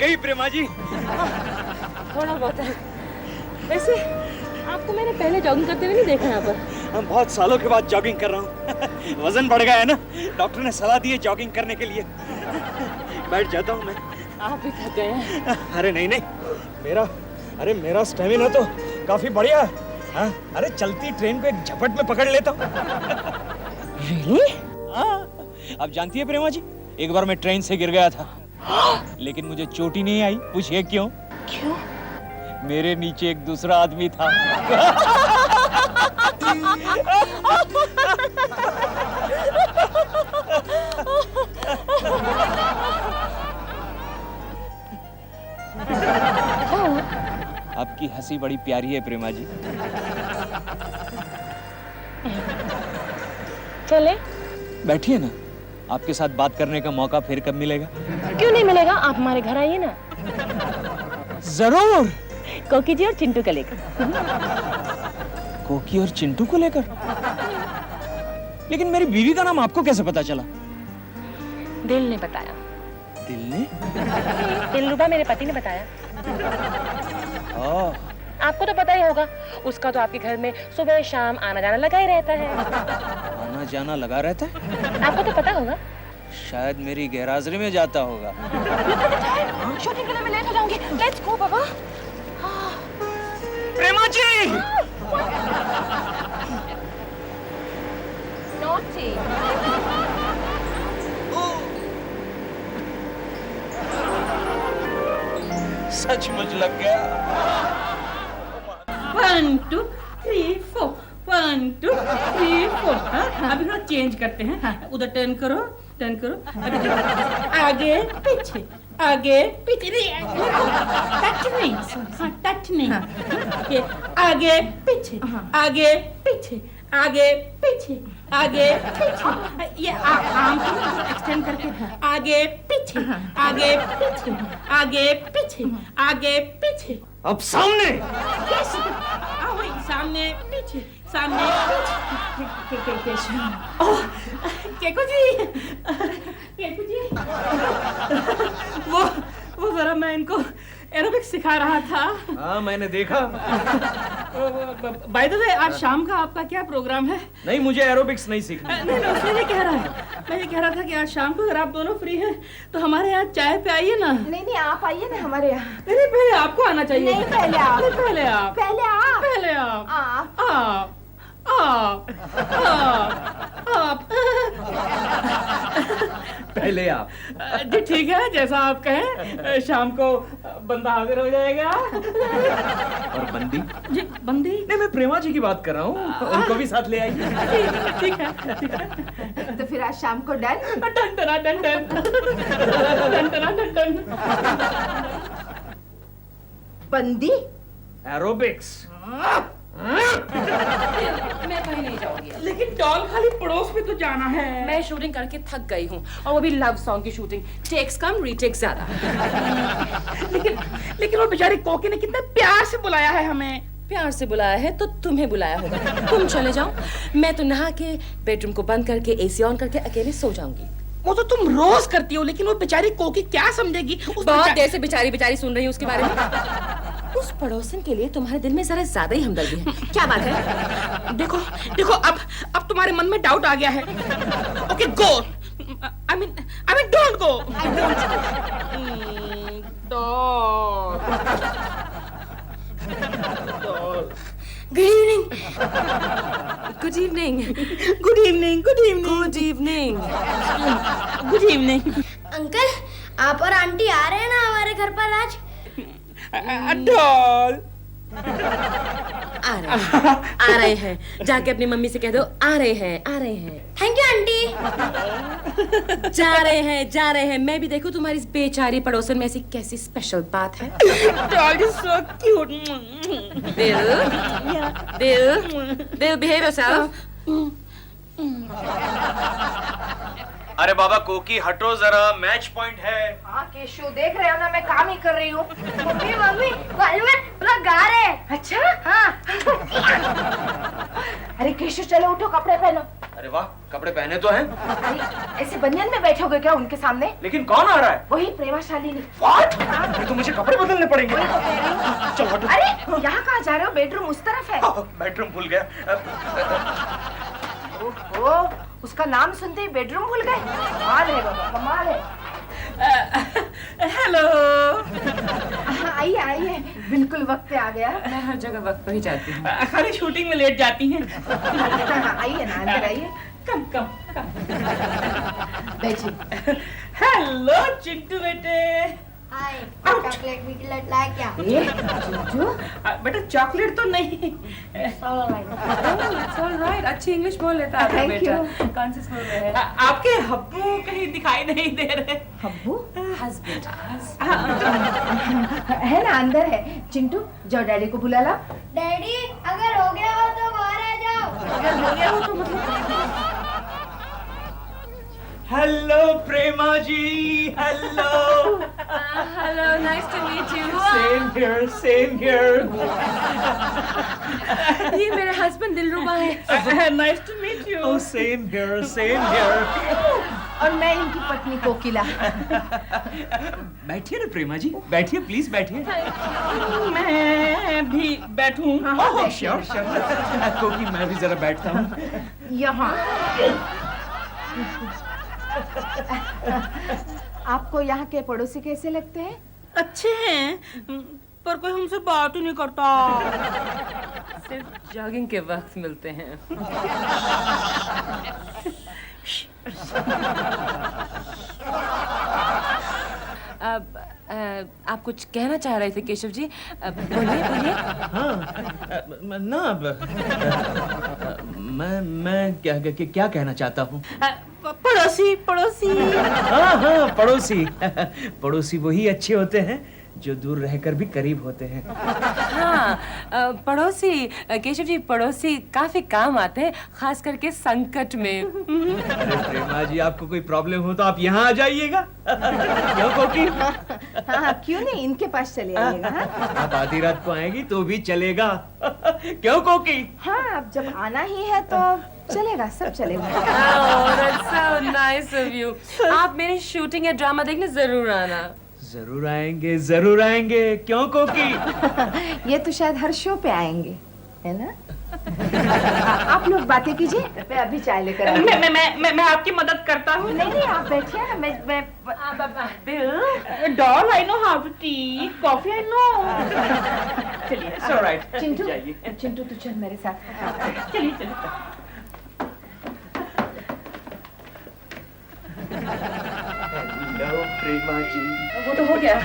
गई प्रेमा जी। थोड़ा बहुत है। वैसे आपको मैंने पहले जॉगिंग करते हुए नहीं देखा यहाँ पर। हम बहुत सालों के बाद जॉगिंग कर रहा हूँ। वजन बढ़ गया है ना, डॉक्टर ने सलाह दी है जॉगिंग करने के लिए। बैठ जाता हूँ मैं। आप भी थक गए हैं। अरे नहीं नहीं, मेरा स्टेमिना तो काफी बढ़िया है। हाँ, अरे चलती ट्रेन को एक झपट में पकड़ लेता हूँ। Really? हाँ, आप जानती है प्रेमा जी, एक बार मैं ट्रेन से गिर गया था, लेकिन मुझे चोट ही नहीं आई। पूछिए क्यों? क्यों? मेरे नीचे एक दूसरा आदमी था। आपकी हंसी बड़ी प्यारी है प्रेमा जी। चले? बैठिए ना, आपके साथ बात करने का मौका फिर कब मिलेगा? क्यों नहीं मिलेगा, आप हमारे घर आइए ना। जरूर। कोकी जी और चिंटू को लेकर। कोकी और चिंटू को लेकर? लेकिन मेरी बीवी का नाम आपको कैसे पता चला? दिल ने बताया। दिल ने? दिलरुबा मेरे पति ने बताया। ओह, आपको तो पता ही होगा, उसका तो आपके घर में सुबह शाम आना जाना लगा ही रहता है। आना जाना लगा रहता है? आपको तो पता होगा। शायद मेरी गैरहाजिरी में जाता होगा। शूटिंग के लिए मैं लेट हो जाऊंगी। लेट्स गो बाबा। प्रेमा जी! नॉटी। सचमुच लग गया। 1 2 3 4 1 2 3 4। हाँ, अभी थोड़ा चेंज करते हैं। हाँ, उधर टर्न करो, टर्न करो। अभी देखो, आगे पीछे, आगे पीछे। टच नहीं, हाँ, टच नहीं। ये आगे पीछे, आगे पीछे, आगे पीछे, आगे पीछे। ये आर्म को एक्सटेंड करके आगे पीछे, आगे पीछे, आगे पीछे, आगे पीछे। अब सामने। Yes. वही सामने पीछे, सामने पीछे। ओह, केकू जी, केकू जी। वो जरा मैं इनको एरोबिक्स सिखा रहा था। हाँ, मैंने देखा। बाय द वे, आज शाम का आपका क्या प्रोग्राम है? नहीं, मुझे एरोबिक्स नहीं सीखना। नहीं, मैं ये कह रहा है, मैं ये कह रहा था कि आज शाम को अगर आप दोनों फ्री हैं तो हमारे यहाँ चाय पे आइए ना। नहीं आप आइए ना हमारे यहाँ। नहीं, पहले आपको आना चाहिए। नहीं, पहले आप। नहीं, पहले आप। पहले आप। पहले आप। आप। आप। आप। आप। पहले आप। जी ठीक है, जैसा आप कहें। शाम को बंदा हाजिर हो जाएगा। और बंदी? जी, बंदी? नहीं, मैं प्रेमा जी की बात कर रहा हूँ, उनको भी साथ ले आइए। ठीक है, ठीक है। तो फिर आज शाम को done. Done done done done done done done done. बंदी? एरोबिक्स। मैं कहीं नहीं जाऊंगी। लेकिन डॉल खाली पड़ोस में तो जाना है। मैं शूटिंग करके थक गई हूँ, और वो भी लव सॉन्ग की शूटिंग। टेक्स कम, रीटेक्स ज्यादा। लेकिन वो बेचारी कोकी ने कितने प्यार से बुलाया है हमें। प्यार से बुलाया है तो तुम्हें बुलाया होगा। तुम चले जाओ, मैं तो नहा के बेडरूम को बंद करके एसी ऑन करके अकेले सो जाऊंगी। वो तो तुम रोज करती हो, लेकिन वो बेचारी कोकी क्या समझेगी? बहुत देर से बेचारी सुन रही हूँ उसके बारे में। उस पड़ोसन के लिए तुम्हारे दिल में जरा ज्यादा ही हमदर्दी है। क्या बात है? देखो अब तुम्हारे मन में डाउट आ गया है। Okay, go. I mean don't go. Good evening. Good evening. Good evening. Good evening. Good evening. Good evening. Uncle, आप और आंटी आ रहे हैं ना हमारे घर पर आज? डॉल आ रहे हैं। जाके अपनी मम्मी से कह दो आ रहे हैं। Thank you aunty. जा रहे हैं। मैं भी देखूं तुम्हारी इस बेचारी पड़ोसन में ऐसी कैसी स्पेशल बात है। Doll is so cute. दिल बिहेव योरसेल्फ। अरे बाबा कोकी, हटो जरा, मैच पॉइंट है। हाँ केशु, देख रहे हो ना, मैं काम ही कर रही हूँ। मम्मी बाजू में पूरा गा रहे हैं। अच्छा हाँ। अरे केशु चलो उठो, कपड़े पहनो। अरे वाह, कपड़े पहने तो हैं। अरे ऐसे बनियान में बैठोगे क्या उनके सामने? लेकिन कौन आ रहा है? वही प्रेमा शालिनी। What? फिर तो मुझे कपड़े बदलने पड़ेंगे। चलो हटो। अरे यहाँ कहाँ जा रहे हो? बेडरूम उस तरफ है। बेडरूम भूल गया। ओहो, उसका नाम सुनते ही बेडरूम भूल गए। कमाल है बाबा, कमाल है। हेलो। आइए आइए, बिल्कुल वक्त पे आ गया। मैं हर जगह वक्त पर ही जाती हूँ। खाली शूटिंग में लेट जाती हैं। आइए ना, अंदर आइए। कम कम कम। बैठिए। हेलो चिंटू बेटे। हाय, चॉकलेट विकलेट लाए क्या? चिंटू, बेटा चॉकलेट तो नहीं। It's all right. अच्छी इंग्लिश बोल लेता है आपका Thank बेटा। you. कौन से स्कूल में है? आपके हब्बू कहीं दिखाई नहीं दे रहे। हब्बू हस्बैंड। है ना, अंदर है। चिंटू, जाओ डैडी को बुला ला। डैडी, अगर हो गया हो तो बाहर आ जाओ। अगर हो गया हो तो मतलब hello Prema ji, hello. Hello, nice to meet you. Same here, same here. ये मेरे हस्बैंड दिलरुबा है। Nice to meet you. Oh same here, same here. और मैं इनकी पत्नी कोकिला। बैठिए ना प्रेमा जी, बैठिए प्लीज बैठिए। मैं भी बैठूं? Oh sure sure. क्योंकि मैं भी जरा बैठता हूँ। यहाँ आपको यहाँ के पड़ोसी कैसे लगते हैं? अच्छे हैं, पर कोई हमसे बात ही नहीं करता। सिर्फ जॉगिंग के वक्त मिलते हैं। अब आप कुछ कहना चाह रहे थे केशव जी? बोलिए बोलिए। हाँ, ना मैं क्या कहना चाहता हूँ? पड़ोसी पड़ोसी। हाँ हाँ, पड़ोसी। पड़ोसी वही अच्छे होते हैं जो दूर रहकर भी करीब होते हैं। हाँ, पड़ोसी केशव जी, पड़ोसी काफी काम आते हैं, खास करके संकट में। अरे प्रेमा जी, आपको कोई प्रॉब्लम हो तो आप यहाँ आ जाइएगा। क्यों कोकी? हाँ, क्यों नहीं, इनके पास चले आइएगा। हाँ? आप आधी रात को आएंगी तो भी चलेगा। क्यों कोकी? हाँ, अब जब आना ही है तो चलेगा, सब चलेगा। Oh, that's so nice of you. आप मेरी शूटिंग या ड्रामा देखने जरूर आना। जरूर आएंगे, जरूर आएंगे। क्यों कोकी? ये तो शायद हर शो पे आएंगे, है ना? आप लोग बातें कीजिए, मैं अभी चाय लेकर आई हूँ। मैं आपकी मदद करता हूँ। नहीं नहीं, आप बैठिए ना, मैं दिल, doll I know how to tea, coffee I know. चलिए, It's all right. चिंटू, जाइए। चिंटू तू चल मेरे साथ। चलिए चलिए। हेलो प्रेमा जी। वो तो हो गया।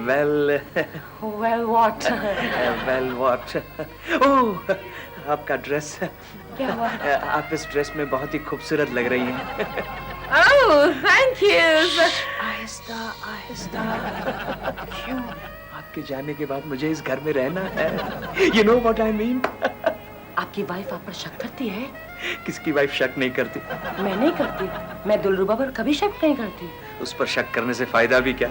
Well Well, what? Well what? Oh, आपका ड्रेस। क्या हुआ? आप इस ड्रेस में बहुत ही खूबसूरत लग रही हैं। Oh, thank you. Aahista Aahista. क्यों? आपके जाने के बाद मुझे इस घर में रहना है। You know what I mean? आपकी वाइफ आप पर शक करती है? किसकी वाइफ शक नहीं करती? मैं नहीं करती। मैं दिलरुबा पर कभी शक नहीं करती। उस पर शक करने से फायदा भी क्या?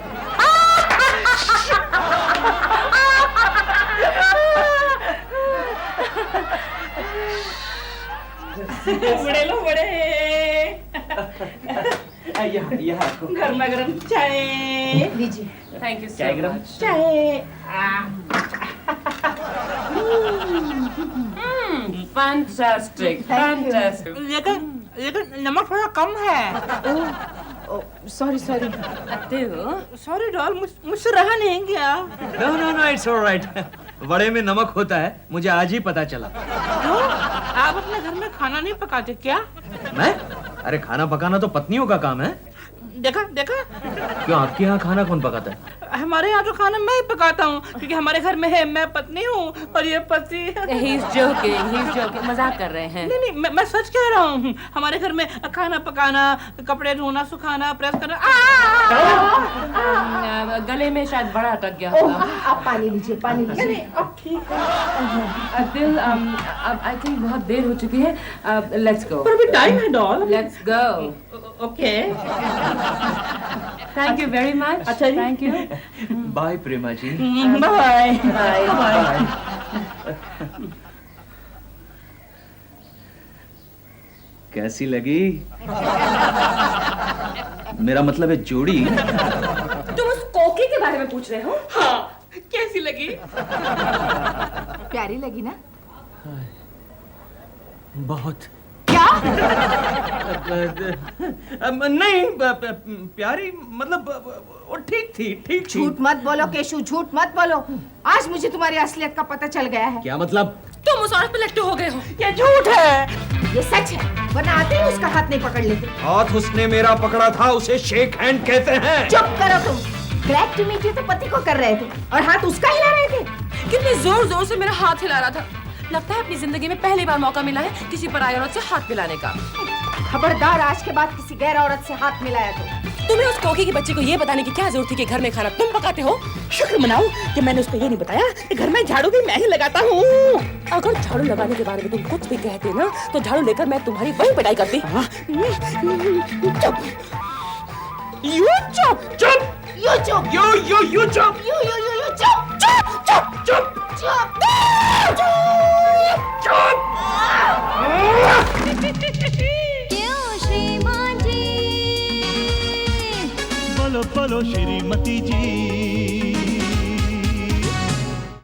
बड़े लो बड़े। यहाँ गर्मा गर्म चाय। लीजिए। Thank you so चाय गरम? much. चाय। Fantastic. Thank you. Fantastic. लेकिन नमक थोड़ा कम है। Sorry sorry. दिल, सॉरी डॉल, मुझसे रहा नहीं गया। No no no, it's alright. वड़े में नमक होता है, मुझे आज ही पता चला। क्यों? आप अपने घर में खाना नहीं पकाते क्या? मैं? अरे खाना पकाना तो पत्नियों का काम है। देखा देखा, क्यों, आपके यहाँ खाना कौन पकाता है? हमारे यहाँ तो खाना मैं ही पकाता हूँ, क्योंकि हमारे घर में है मैं पत्नी हूँ और ये पति। he's joking, मजाक कर रहे हैं। नहीं नहीं, मैं सच कह रहा हूँ। हमारे घर में खाना पकाना, कपड़े धोना, सुखाना, प्रेस करना। गले में शायद बड़ा अटक गया ओह, होगा। आप पानी लीजिए, पानी लीजिए। अब ठीक है। दिल, अब आई थिंक बहुत देर हो चुकी है। Let's go. पर अभी टाइम है doll. Let's go. Okay. Thank you very much. अच्छा जी। Thank you. Bye Prema ji. Bye bye. Bye. कैसी लगी? मेरा मतलब है जोड़ी। तुम उस कोकी के बारे में पूछ रहे हो? हाँ, कैसी लगी? प्यारी लगी ना? बहुत। क्या? नहीं प्यारी मतलब वो ठीक थी, ठीक थी। झूठ मत बोलो केशु, झूठ मत बोलो। आज मुझे तुम्हारी असलियत का पता चल गया है। क्या मतलब? तुम उस औरत पे लट्टू हो गए हो। ये झूठ है। ये सच है, वरना आते ही उसका हाथ नहीं पकड़ लेते। हाथ उसने मेरा पकड़ा था, उसे शेक हैंड कहते हैं। चुप करो तुम। ग्लैड टू मीट यू तो पति को कर रहे थे और हाथ उसका हिला रहे थे। कितने जोर जोर से मेरा हाथ हिला रहा था। लगता है अपनी जिंदगी में पहली बार मौका मिला है किसी पराई औरत से हाथ मिलाने का। खबरदार, आज के बाद किसी गैर औरत से हाथ मिलाया तो। तुम्हें उस कोकी की बच्ची को ये बताने की क्या जरूरत थी कि घर में खाना तुम पकाते हो? शुक्र मनाओ कि मैंने उसको ये नहीं बताया कि घर में झाड़ू भी मैं ही लगाता हूँ। अगर झाड़ू लगाने के बारे में तुम कुछ भी कहते ना तो झाड़ू लेकर मैं तुम्हारी वही पिटाई करती। चुप। यू चुप। चुप। यू चुप। यू चुप। यू चुप। चुप। चुप। चुप। क्यों श्रीमान जी? बोलो बोलो श्रीमती जी।